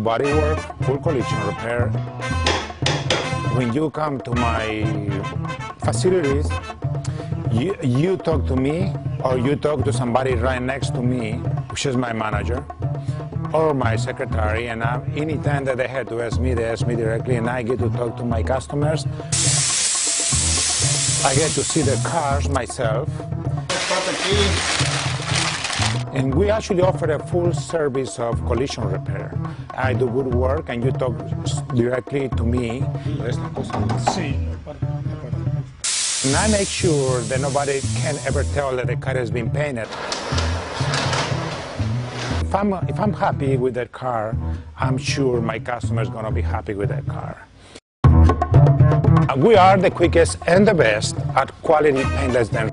bodywork, full collision repair. When you come to my facilities, you talk to me or you talk to somebody right next to me, which is my manager or my secretary, and anytime that they had to ask me, they ask me directly, and I get to talk to my customers. I get to see the cars myself. And we actually offer a full service of collision repair. I do good work and you talk directly to me. And I make sure that nobody can ever tell that the car has been painted. If I'm happy with that car, I'm sure my customer is going to be happy with that car. We are the quickest and the best at quality paintless dent.